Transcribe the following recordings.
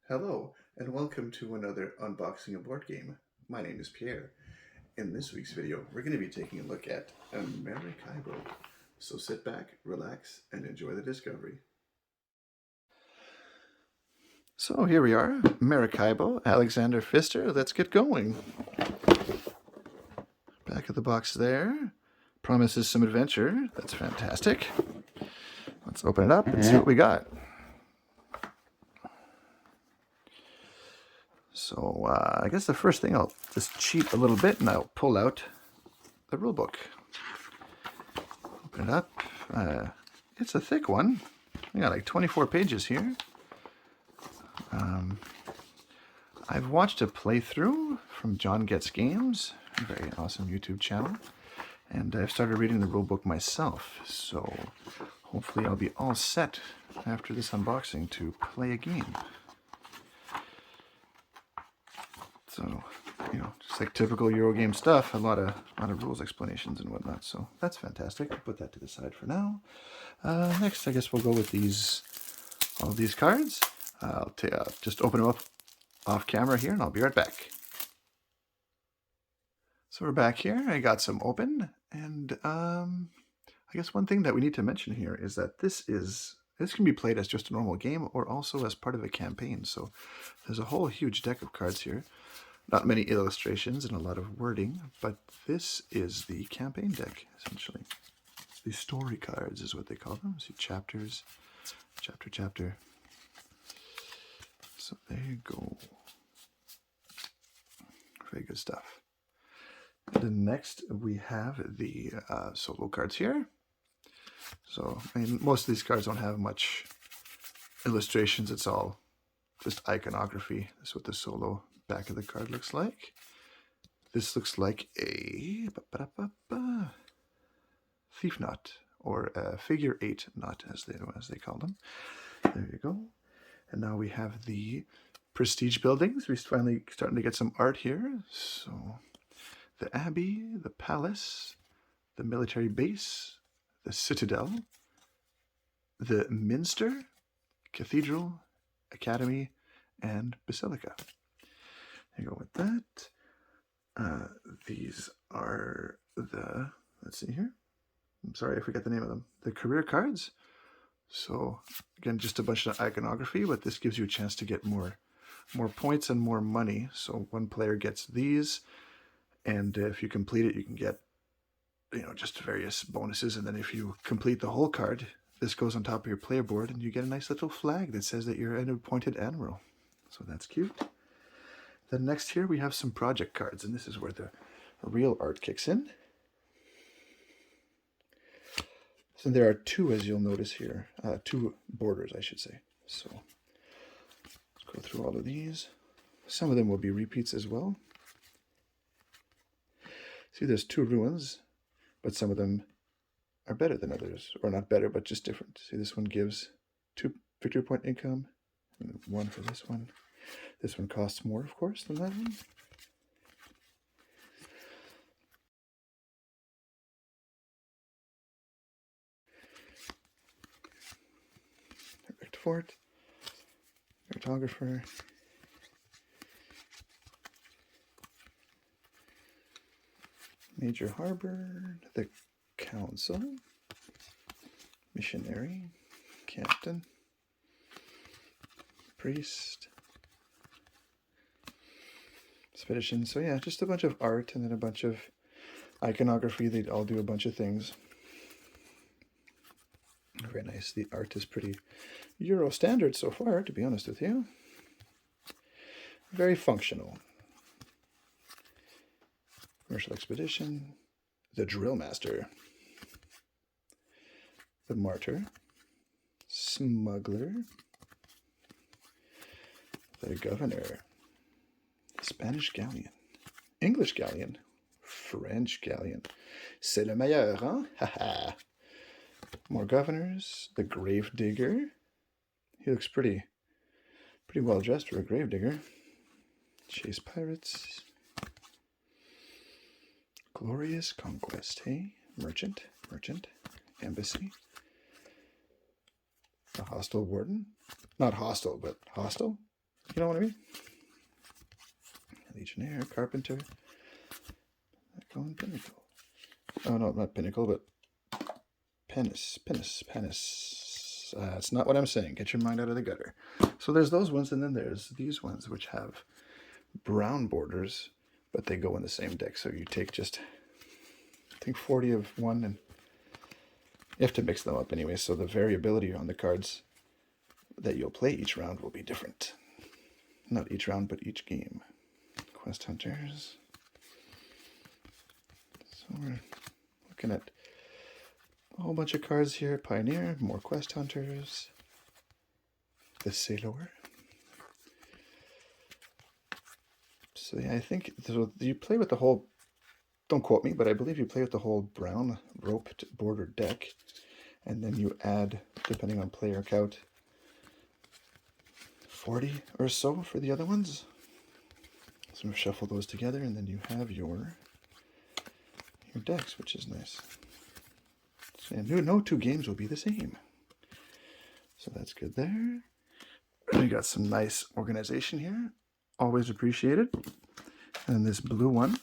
Hello, and welcome to another unboxing of board game. My name is Pierre. In this week's video, we're going to be taking a look at Maracaibo. So sit back, relax, and enjoy the discovery. So here we are, Maracaibo, Alexander Pfister. Let's get going. Back of the box there. Promises some adventure. That's fantastic. Let's open it up and see what we got. So I guess the first thing, I'll just cheat a little bit and I'll pull out the rule book. Open it up. It's a thick one. We got like 24 pages here. I've watched a playthrough from John Gets Games, a very awesome YouTube channel, and I've started reading the rule book myself. So hopefully I'll be all set after this unboxing to play a game. So, just like typical Eurogame stuff, a lot of rules explanations and whatnot. So that's fantastic. I'll put that to the side for now. Next, I guess we'll go with all of these cards. I'll just open them up off camera here, and I'll be right back. So we're back here. I got some open, and I guess one thing that we need to mention here is that this can be played as just a normal game or also as part of a campaign. So there's a whole huge deck of cards here. Not many illustrations and a lot of wording, but this is the campaign deck, essentially. The story cards is what they call them. See, chapters, chapter. So there you go. Very good stuff. And then next we have the solo cards here. So, I mean, most of these cards don't have much illustrations. It's all just iconography. This is what the solo back of the card looks like. This looks like a thief knot, or a figure 8 knot, as they call them. There you go. And now we have the prestige buildings. We're finally starting to get some art here. So the abbey, the palace, the military base, the citadel, the minster, cathedral, academy, and basilica. There you go with that. These are let's see here. I'm sorry, I forgot the name of them. The career cards. So again, just a bunch of iconography, but this gives you a chance to get more points and more money. So one player gets these, and if you complete it, you can get, just various bonuses. And then if you complete the whole card, this goes on top of your player board, and you get a nice little flag that says that you're an appointed admiral. So that's cute. Then next here we have some project cards, and this is where the real art kicks in. So there are two, as you'll notice here, two borders, I should say. So let's go through all of these. Some of them will be repeats as well. See, there's two ruins, but some of them are better than others, or not better, but just different. See, this one gives 2 victory point income, and 1 for this one. This one costs more, of course, than that one. Erect Fort, Cartographer, Major Harbor, the Council, Missionary, Captain, Priest, Expedition. So yeah, just a bunch of art and then a bunch of iconography. They all do a bunch of things. Very nice. The art is pretty Euro standard so far, to be honest with you. Very functional. Commercial Expedition, the Drill Master, the Martyr, Smuggler, the Governor, Spanish Galleon, English Galleon, French Galleon. C'est le meilleur, hein? Haha. More governors, the Grave Digger. He looks pretty well dressed for a grave digger. Chase Pirates. Glorious Conquest, hey? Merchant, Embassy. The Hostile Warden. Not hostile, but hostile. You know what I mean? Legionnaire, Carpenter, Pinnacle, and Pinnacle. Oh no, not Pinnacle, but Penis. It's not what I'm saying. Get your mind out of the gutter. So there's those ones, and then there's these ones which have brown borders, but they go in the same deck. So you take just, I think, 40 of one, and you have to mix them up anyway. So the variability on the cards that you'll play each round will be different. Not each round, but each game. Quest Hunters. So we're looking at a whole bunch of cards here. Pioneer, more Quest Hunters. The Sailor. So yeah, I think so you play with the whole, don't quote me, but I believe you play with the whole brown roped border deck. And then you add, depending on player count, 40 or so for the other ones. So shuffle those together, and then you have your decks, which is nice. And no two games will be the same. So that's good there. We got some nice organization here. Always appreciated. And this blue one,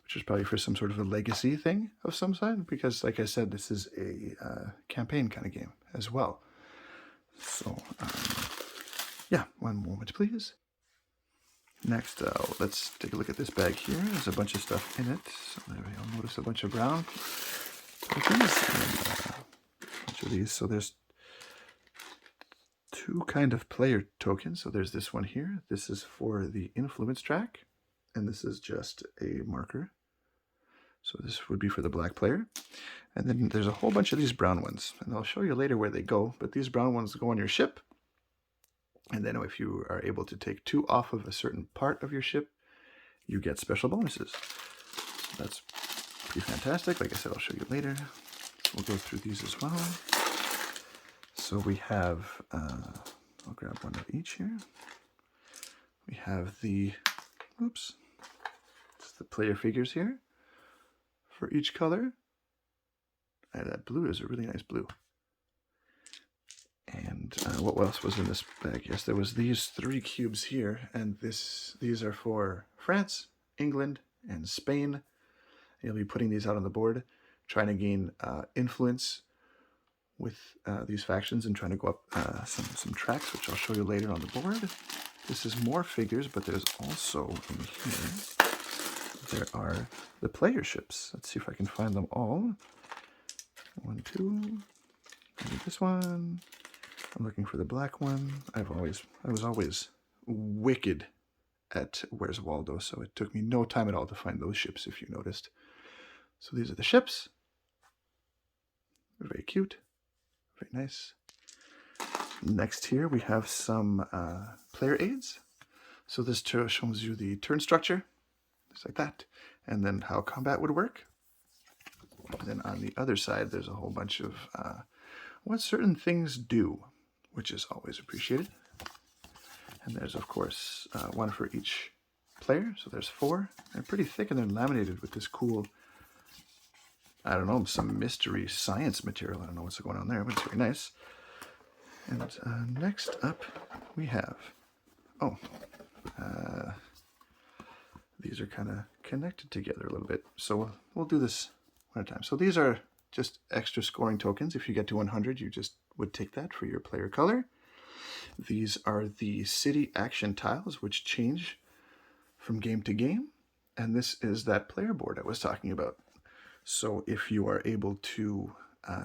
which is probably for some sort of a legacy thing of some side, because like I said, this is a campaign kind of game as well. So yeah, one moment please. Next, let's take a look at this bag here. There's a bunch of stuff in it. So there you'll notice a bunch of brown tokens and a bunch of these. So there's two kind of player tokens. So there's this one here. This is for the influence track, and this is just a marker. So this would be for the black player. And then there's a whole bunch of these brown ones, and I'll show you later where they go, but these brown ones go on your ship. And then if you are able to take 2 off of a certain part of your ship, you get special bonuses. So that's pretty fantastic. Like I said, I'll show you later. We'll go through these as well. So we have, I'll grab one of each here. We have the, oops, it's the player figures here for each color. And that blue is a really nice blue. And what else was in this bag? Yes, there was these 3 cubes here, and these are for France, England, and Spain. You'll be putting these out on the board, trying to gain influence with these factions and trying to go up some tracks, which I'll show you later on the board. This is more figures, but there's also in here, there are the player ships. Let's see if I can find them all. 1, 2, maybe this one. I'm looking for the black one. I was always wicked at Where's Waldo, so it took me no time at all to find those ships, if you noticed. So these are the ships. They're very cute, very nice. Next here we have some player aids. So this shows you the turn structure, just like that, and then how combat would work. And then on the other side, there's a whole bunch of what certain things do, which is always appreciated. And there's, of course, one for each player. So there's 4. They're pretty thick, and they're laminated with this cool, I don't know, some mystery science material. I don't know what's going on there, but it's very nice. And next up, we have, these are kind of connected together a little bit. So we'll do this one at a time. So these are just extra scoring tokens. If you get to 100, you just would take that for your player color. These are the city action tiles, which change from game to game. And this is that player board I was talking about. So if you are able to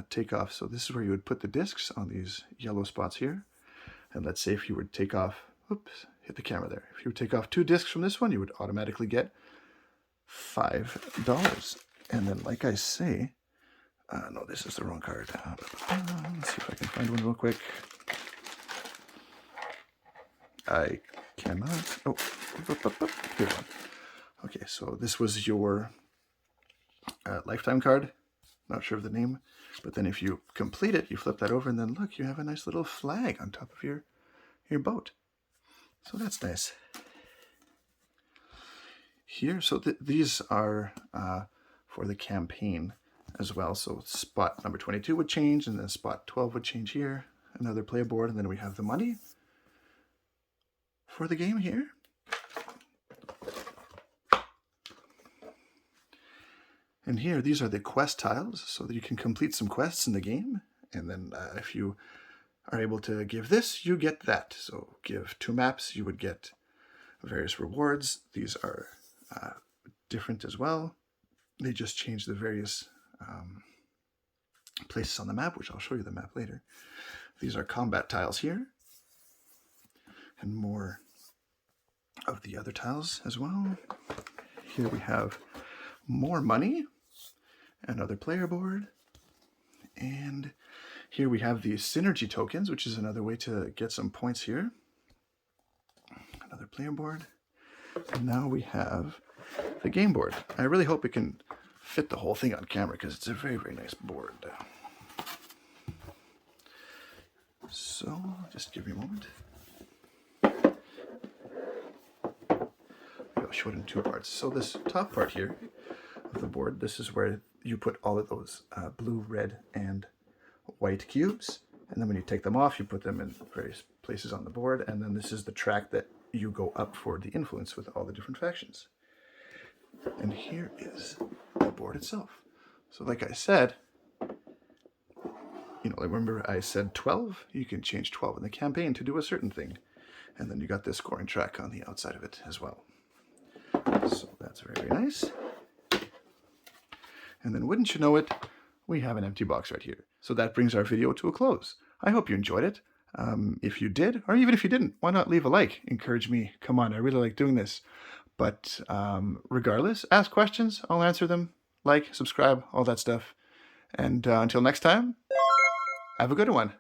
take off, so this is where you would put the discs on these yellow spots here. And let's say if you would take off, oops, hit the camera there. If you would take off 2 discs from this one, you would automatically get $5. And then, like I say, no, this is the wrong card. Let's see if I can find one real quick. I cannot. Oh, here one. Okay, so this was your lifetime card. Not sure of the name, but then if you complete it, you flip that over, and then look, you have a nice little flag on top of your boat. So that's nice. Here, so these are for the campaign as well. So spot number 22 would change, and then spot 12 would change here. Another player board, and then we have the money. for the game here. And here, these are the quest tiles, so that you can complete some quests in the game. And then if you are able to give this, you get that. So give 2 maps, you would get various rewards. These are different as well. They just change the various places on the map, which I'll show you the map later. These are combat tiles here, and more of the other tiles as well. Here we have more money, another player board, and here we have the synergy tokens, which is another way to get some points here. Another player board, and now we have the game board. I really hope it can fit the whole thing on camera because it's a very, very nice board. So just give me a moment. I'll show it in 2 parts. So this top part here of the board, this is where you put all of those blue, red, and white cubes. And then when you take them off, you put them in various places on the board. And then this is the track that you go up for the influence with all the different factions. And here is the board itself. So like I said, remember I said 12? You can change 12 in the campaign to do a certain thing. And then you got this scoring track on the outside of it as well. So that's very, very nice. And then wouldn't you know it, we have an empty box right here. So that brings our video to a close. I hope you enjoyed it. If you did, or even if you didn't, why not leave a like? Encourage me. Come on, I really like doing this. But regardless, ask questions. I'll answer them. Like, subscribe, all that stuff. And until next time, have a good one.